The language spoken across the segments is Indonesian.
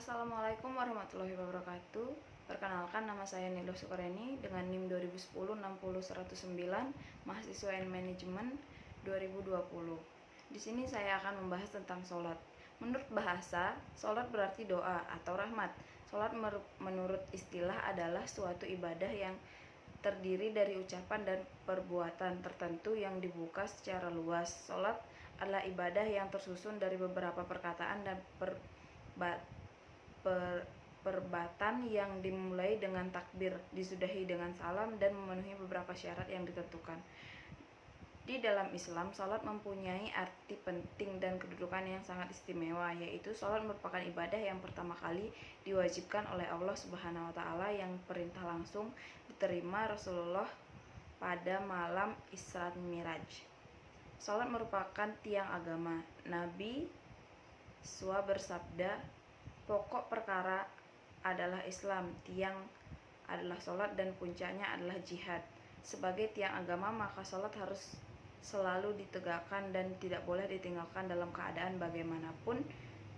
Assalamualaikum warahmatullahi wabarakatuh. Perkenalkan, nama saya Nilo Sukareni dengan NIM 2010-60-109, mahasiswa manajemen 2020. Di sini saya akan membahas tentang sholat. Menurut bahasa, sholat berarti doa atau rahmat. Sholat menurut istilah adalah suatu ibadah yang terdiri dari ucapan dan perbuatan tertentu yang dibuka secara luas. Sholat adalah ibadah yang tersusun dari beberapa perkataan dan perbatan yang dimulai dengan takbir, disudahi dengan salam, dan memenuhi beberapa syarat yang ditentukan. Di dalam Islam, salat mempunyai arti penting dan kedudukan yang sangat istimewa, yaitu salat merupakan ibadah yang pertama kali diwajibkan oleh Allah Subhanahu wa Ta'ala, yang perintah langsung diterima Rasulullah pada malam Isra Miraj. Salat merupakan tiang agama. Nabi SAW bersabda, "Pokok perkara adalah Islam, tiang adalah sholat, dan puncaknya adalah jihad." Sebagai tiang agama, maka sholat harus selalu ditegakkan dan tidak boleh ditinggalkan dalam keadaan bagaimanapun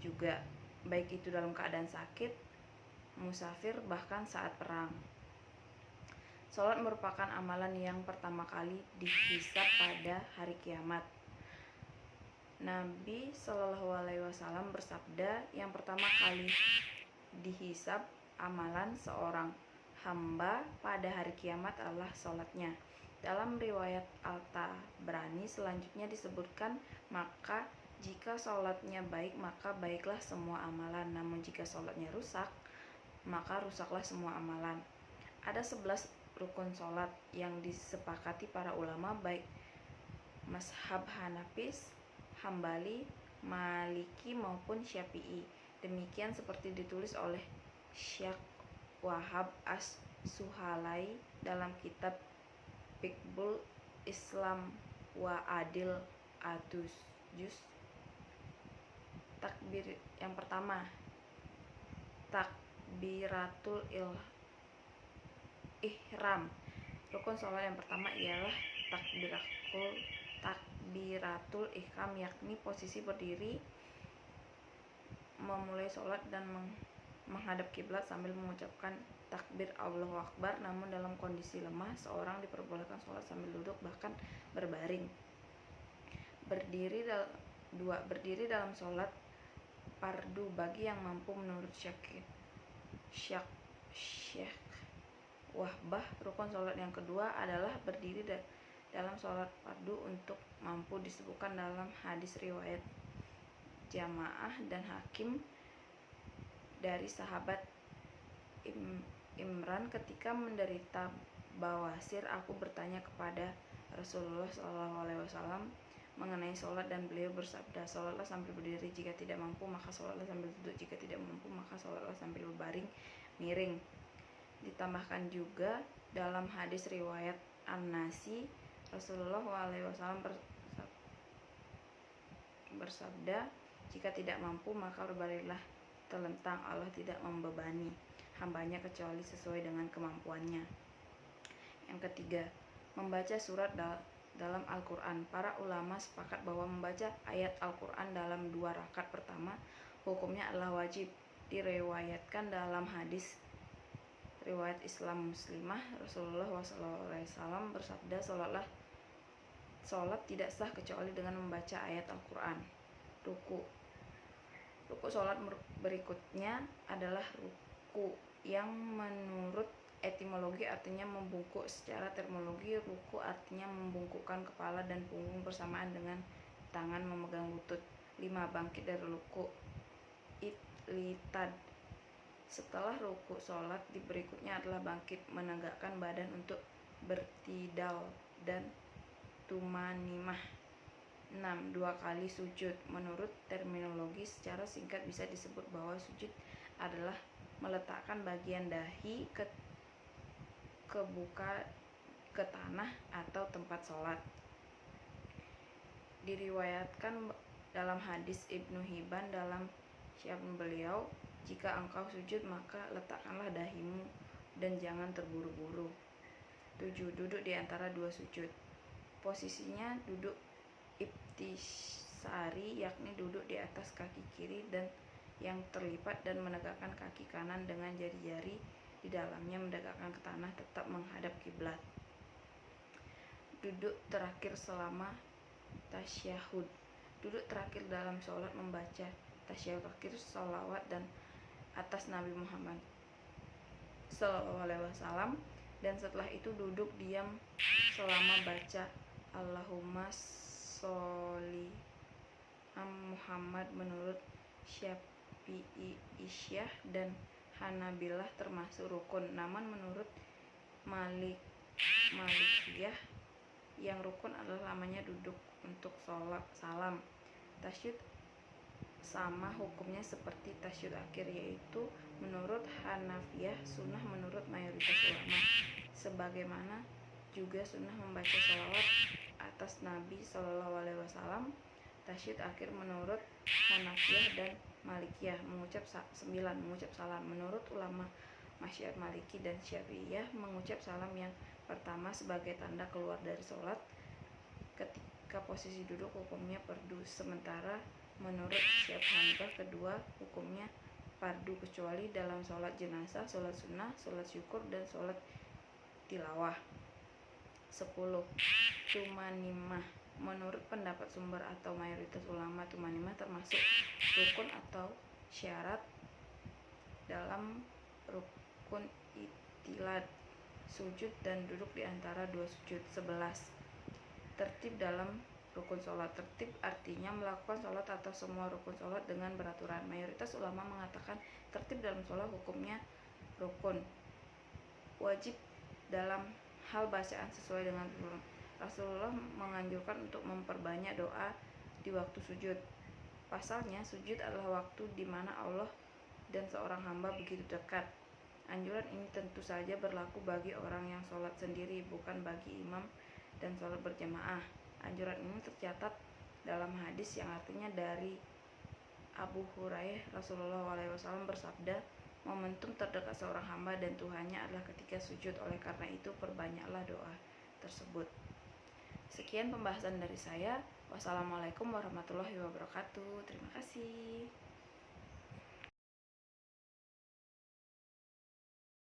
juga, baik itu dalam keadaan sakit, musafir, bahkan saat perang. Sholat merupakan amalan yang pertama kali dihisab pada hari kiamat. Nabi SAW bersabda, yang pertama kali dihisab amalan seorang hamba pada hari kiamat adalah sholatnya. Dalam riwayat Al-Tabrani selanjutnya disebutkan, maka jika sholatnya baik, maka baiklah semua amalan, namun jika sholatnya rusak, maka rusaklah semua amalan. Ada 11 rukun sholat yang disepakati para ulama, baik mazhab Hanafis, Hambali, Maliki maupun Syafi'i. Demikian seperti ditulis oleh Syekh Wahab As-Suhalai dalam kitab Fiqhul Islam wa Adil Adus Juz. Takbir yang pertama, takbiratul ihram. Rukun sholat yang pertama ialah takbiratul ihram, yakni posisi berdiri memulai sholat dan menghadap kiblat sambil mengucapkan takbir Allahu Akbar. Namun dalam kondisi lemah, seorang diperbolehkan sholat sambil duduk, bahkan berbaring. Berdiri dalam sholat fardu bagi yang mampu menurut Syekh Wahbah. Rukun sholat yang kedua adalah berdiri dalam sholat fardu untuk mampu, disebutkan dalam hadis riwayat Jamaah dan Hakim dari sahabat Imran, ketika menderita bawasir, aku bertanya kepada Rasulullah SAW mengenai sholat, dan beliau bersabda, sholatlah sambil berdiri, jika tidak mampu maka sholatlah sambil duduk, jika tidak mampu maka sholatlah sambil berbaring miring. Ditambahkan juga dalam hadis riwayat An-Nasi, Rasulullah SAW bersabda, jika tidak mampu maka berbaringlah telentang. Allah tidak membebani hambanya kecuali sesuai dengan kemampuannya. Yang ketiga, membaca surat dalam Al-Quran. Para ulama sepakat bahwa membaca ayat Al-Quran dalam 2 rakaat pertama hukumnya adalah wajib. Diriwayatkan dalam hadis riwayat Islam Muslimah, Rasulullah SAW bersabda, sholat tidak sah kecuali dengan membaca ayat Al-Quran. Ruku sholat berikutnya adalah ruku, yang menurut etimologi artinya membungkuk. Secara terminologi, ruku artinya membungkukkan kepala dan punggung bersamaan dengan tangan memegang lutut. 5. Bangkit dari ruku, itlitad. Setelah ruku sholat berikutnya adalah bangkit, menegakkan badan untuk bertidal dan tumanimah. 6. 2 kali sujud. Menurut terminologi secara singkat bisa disebut bahwa sujud adalah meletakkan bagian dahi kebuka ke tanah atau tempat sholat. Diriwayatkan dalam hadis Ibnu Hibban dalam syiar beliau, jika engkau sujud maka letakkanlah dahimu dan jangan terburu-buru. 7. Duduk di antara 2 sujud. Posisinya duduk ibtisari, yakni duduk di atas kaki kiri dan yang terlipat dan menegakkan kaki kanan dengan jari-jari di dalamnya mendekatkan ke tanah tetap menghadap kiblat. Duduk terakhir selama tasyahud. Duduk terakhir dalam sholat membaca tasyahud akhir, sholawat dan atas Nabi Muhammad SAW, dan setelah itu duduk diam selama baca Allahumma sholli Muhammad. Menurut Syafi'i, Isyah dan Hanabilah termasuk rukun, namun menurut Malikiyah yang rukun adalah lamanya duduk untuk sholat salam. Tasyahud sama hukumnya seperti tasyahud akhir, yaitu menurut Hanafiyah sunnah menurut mayoritas ulama, sebagaimana juga sunnah membaca sholawat atas Nabi SAW. Tasyahud akhir menurut Hanafiyah dan Malikiyah mengucap salam. Menurut ulama Masyhab Maliki dan Syafi'iyah, mengucap salam yang pertama sebagai tanda keluar dari sholat. Ketika posisi duduk hukumnya fardu, sementara menurut Syekh Hanbal kedua hukumnya fardu kecuali dalam sholat jenazah, sholat sunnah, sholat syukur, dan sholat tilawah. 10. Tumanimah. Menurut pendapat sumber atau mayoritas ulama, tumanimah termasuk rukun atau syarat dalam rukun i'tidal, sujud dan duduk di antara dua sujud. 11. Tertib dalam rukun sholat. Tertib artinya melakukan sholat atau semua rukun sholat dengan beraturan. Mayoritas ulama mengatakan tertib dalam sholat hukumnya rukun, wajib dalam hal bacaan sesuai dengan turun. Rasulullah menganjurkan untuk memperbanyak doa di waktu sujud. Pasalnya, sujud adalah waktu di mana Allah dan seorang hamba begitu dekat. Anjuran ini tentu saja berlaku bagi orang yang sholat sendiri, bukan bagi imam dan sholat berjamaah. Anjuran ini tercatat dalam hadis yang artinya dari Abu Hurairah, Rasulullah SAW bersabda, momentum terdekat seorang hamba dan Tuhannya adalah ketika sujud. Oleh karena itu, perbanyaklah doa tersebut. Sekian pembahasan dari saya. Wassalamualaikum warahmatullahi wabarakatuh. Terima kasih.